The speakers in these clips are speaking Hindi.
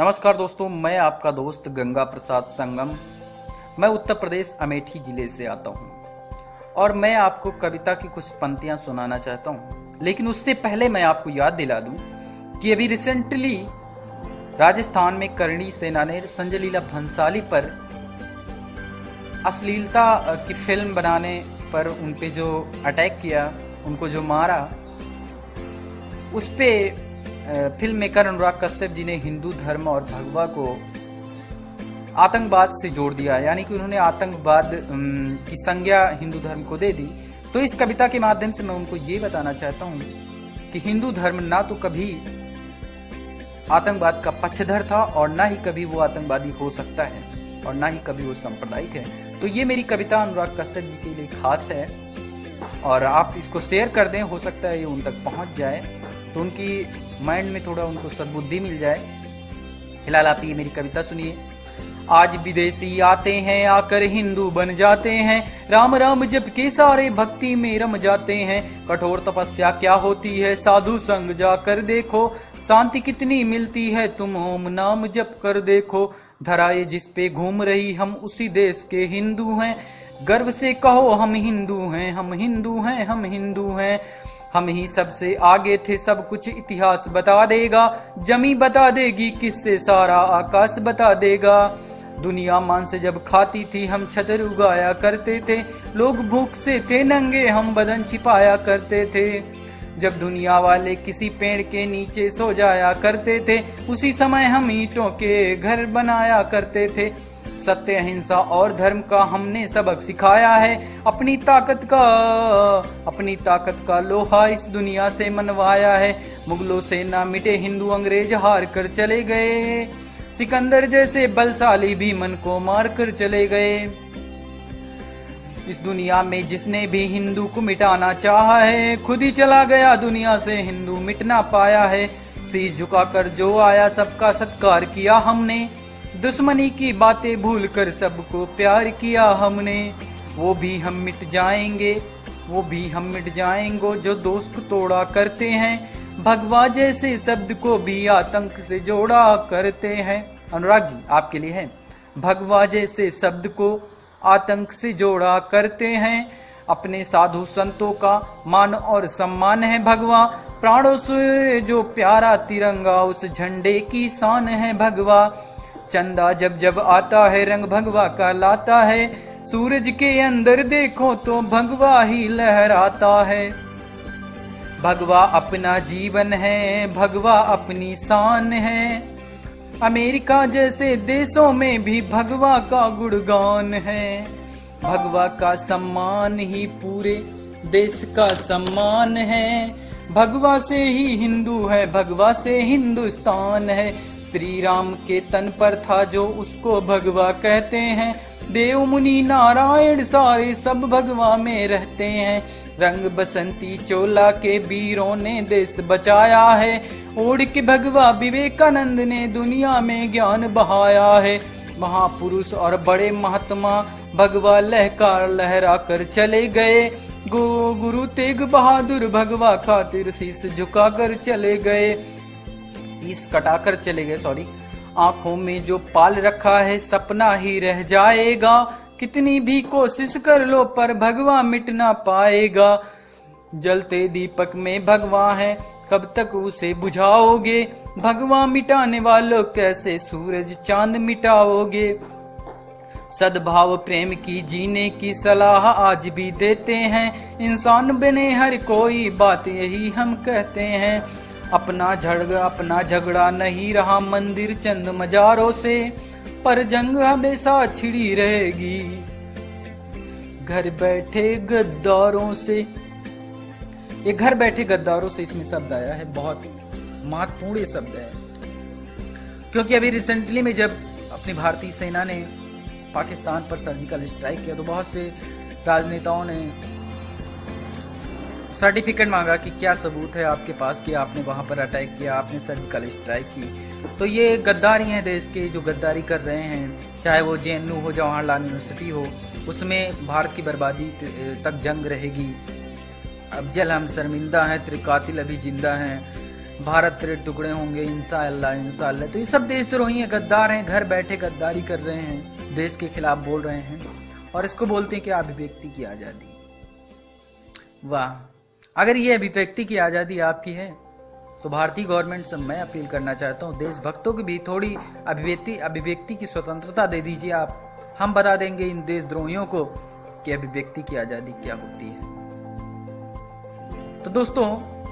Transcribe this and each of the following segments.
नमस्कार दोस्तों, मैं आपका दोस्त गंगा प्रसाद संगम। मैं उत्तर प्रदेश अमेठी जिले से आता हूँ और मैं आपको कविता की कुछ पंक्तियां सुनाना चाहता हूँ। लेकिन उससे पहले मैं आपको याद दिला दूं कि अभी रिसेंटली राजस्थान में करणी सेना ने संजय लीला भंसाली पर अश्लीलता की फिल्म बनाने पर उनपे जो अटैक किया, उनको जो मारा, उस पे फिल्म मेकर अनुराग कश्यप जी ने हिंदू धर्म और भगवा को आतंकवाद से जोड़ दिया, यानी कि उन्होंने आतंकवाद की संज्ञा हिंदू धर्म को दे दी। तो इस कविता के माध्यम से मैं उनको ये बताना चाहता हूँ कि हिंदू धर्म ना तो कभी आतंकवाद का पक्षधर था और ना ही कभी वो आतंकवादी हो सकता है और ना ही कभी वो सांप्रदायिक है। तो ये मेरी कविता अनुराग कश्यप जी के लिए खास है और आप इसको शेयर कर दें, हो सकता है ये उन तक पहुंच जाए तो उनकी माइंड में थोड़ा उनको सद्बुद्धि मिल जाए। फिलहाल आप ये मेरी कविता सुनिए। आज विदेशी आते हैं, आकर हिंदू बन जाते हैं, राम राम जप के सारे भक्ति में रम जाते हैं। कठोर तपस्या क्या होती है, साधु संग जाकर देखो, शांति कितनी मिलती है, तुम ओम नाम जप कर देखो। धराए जिस पे घूम रही, हम उसी देश के हिंदू हैं, गर्व से कहो हम हिंदू हैं, हम हिंदू हैं, हम हिंदू हैं। हम ही सबसे आगे थे, सब कुछ इतिहास बता देगा, जमी बता देगी, किससे सारा आकाश बता देगा। दुनिया मान से जब खाती थी, हम छतर उगाया करते थे, लोग भूख से थे नंगे, हम बदन छिपाया करते थे। जब दुनिया वाले किसी पेड़ के नीचे सो जाया करते थे, उसी समय हम ईंटों के घर बनाया करते थे। सत्य, अहिंसा और धर्म का हमने सबक सिखाया है, अपनी ताकत का लोहा इस दुनिया से मनवाया है। मुगलों से ना मिटे हिंदू, अंग्रेज हार कर चले गए, सिकंदर जैसे बलशाली भी मन को मार कर चले गए। इस दुनिया में जिसने भी हिंदू को मिटाना चाहा है, खुद ही चला गया दुनिया से, हिंदू मिट ना पाया है। शीश झुकाकर जो आया, सबका सत्कार किया हमने, दुश्मनी की बातें भूल कर सबको प्यार किया हमने। वो भी हम मिट जाएंगे, वो भी हम मिट जाएंगे जो दोस्त तोड़ा करते हैं, भगवा जैसे शब्द को भी आतंक से जोड़ा करते हैं। अनुराग जी आपके लिए है। भगवा जैसे शब्द को आतंक से जोड़ा करते हैं, अपने साधु संतों का मान और सम्मान है भगवा, प्राणों से जो प्यारा तिरंगा उस झंडे की शान है भगवा। चंदा जब जब आता है, रंग भगवा का लाता है, सूरज के अंदर देखो तो भगवा ही लहराता है। भगवा अपना जीवन है, भगवा अपनी शान है, अमेरिका जैसे देशों में भी भगवा का गुणगान है। भगवा का सम्मान ही पूरे देश का सम्मान है, भगवा से ही हिंदू है, भगवा से हिंदुस्तान है। श्री राम के तन पर था जो उसको भगवा कहते हैं, देव मुनि नारायण सारे सब भगवा में रहते हैं। रंग बसंती चोला के वीरों ने देश बचाया है, ओढ़ के भगवा विवेकानंद ने दुनिया में ज्ञान बहाया है। महापुरुष और बड़े महात्मा भगवा लहकार लहरा कर चले गए, गुरु तेग बहादुर भगवा खातिर शीश झुका कर चले गए, शीश कटाकर चले गए, सॉरी। आंखों में जो पाल रखा है सपना ही रह जाएगा, कितनी भी कोशिश कर लो पर भगवा मिट ना पाएगा। जलते दीपक में भगवा है, कब तक उसे बुझाओगे, भगवा मिटाने वालों कैसे सूरज चांद मिटाओगे। सद्भाव प्रेम की जीने की सलाह आज भी देते हैं, इंसान बने हर कोई, बात यही हम कहते हैं। अपना झगड़ा नहीं रहा मंदिर चंद मजारों से, पर जंग हमेशा छिड़ी रहेगी घर बैठे गद्दारों से। ये घर बैठे गद्दारों से इसमें शब्द आया है, बहुत महत्वपूर्ण ये शब्द है, क्योंकि अभी रिसेंटली में जब अपनी भारतीय सेना ने पाकिस्तान पर सर्जिकल स्ट्राइक किया तो बहुत से राजनेताओं ने सर्टिफिकेट मांगा कि क्या सबूत है आपके पास कि आपने वहां पर अटैक किया, आपने सर्जिकल स्ट्राइक की। तो ये गद्दारी हैं देश के, जो गद्दारी कर रहे हैं, चाहे वो JNU हो, जवाहरलाल यूनिवर्सिटी हो, उसमें भारत की बर्बादी तक जंग रहेगी। अफजल हम शर्मिंदा हैं, त्रिकातिल अभी जिंदा हैं, भारत तेरे टुकड़े होंगे इंशाअल्लाह इंशाअल्लाह। तो ये सब देशद्रोही हैं, गद्दार हैं, घर बैठे गद्दारी कर रहे हैं, देश के खिलाफ बोल रहे हैं और इसको बोलते हैं कि अभिव्यक्ति की आजादी। वाह, अगर ये अभिव्यक्ति की आजादी आपकी है तो भारतीय गवर्नमेंट से मैं अपील करना चाहता हूँ, देशभक्तों की भी थोड़ी अभिव्यक्ति की स्वतंत्रता दे दीजिए आप। हम बता देंगे इन देशद्रोहियों को कि अभिव्यक्ति की आजादी क्या होती है। तो दोस्तों,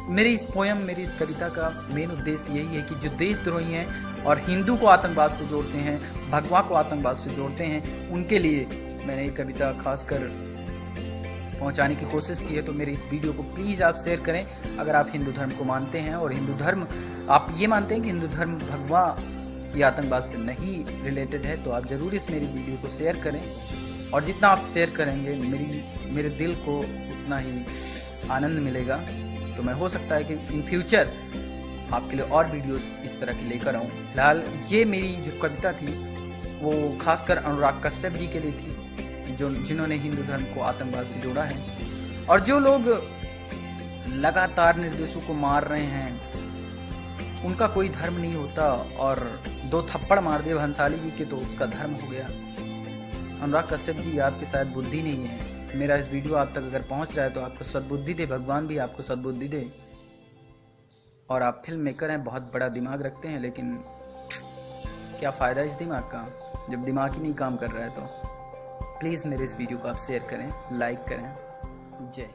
मेरी इस कविता का मेन उद्देश्य यही है कि जो देशद्रोही हैं और हिंदू को आतंकवाद से जोड़ते हैं, भगवा को आतंकवाद से जोड़ते हैं, उनके लिए मैंने ये कविता खासकर पहुंचाने की कोशिश की है। तो मेरे इस वीडियो को प्लीज आप शेयर करें। अगर आप हिंदू धर्म को मानते हैं और हिंदू धर्म आप ये मानते हैं कि हिंदू धर्म भगवा या आतंकवाद से नहीं रिलेटेड है, तो आप जरूर इस मेरी वीडियो को शेयर करें। और जितना आप शेयर करेंगे मेरे दिल को उतना ही आनंद मिलेगा। तो मैं हो सकता है कि इन फ्यूचर आपके लिए और वीडियोस इस तरह की लेकर आऊँ। फिलहाल ये मेरी जो कविता थी वो खासकर अनुराग कश्यप जी के लिए थी, जिन्होंने हिंदू धर्म को आतंकवाद से जोड़ा है। और जो लोग लगातार निर्दोषों को मार रहे हैं, उनका कोई धर्म नहीं होता, और 2 थप्पड़ मार दिए भंसाली जी के तो उसका धर्म हो गया। अनुराग कश्यप जी, आपके शायद बुद्धि नहीं है। मेरा इस वीडियो आप तक अगर पहुंच रहा है तो आपको सद्बुद्धि दे, भगवान भी आपको सद्बुद्धि दे। और आप फिल्म मेकर हैं, बहुत बड़ा दिमाग रखते हैं, लेकिन क्या फ़ायदा इस दिमाग का जब दिमाग ही नहीं काम कर रहा है। तो प्लीज़ मेरे इस वीडियो को आप शेयर करें, लाइक करें। जय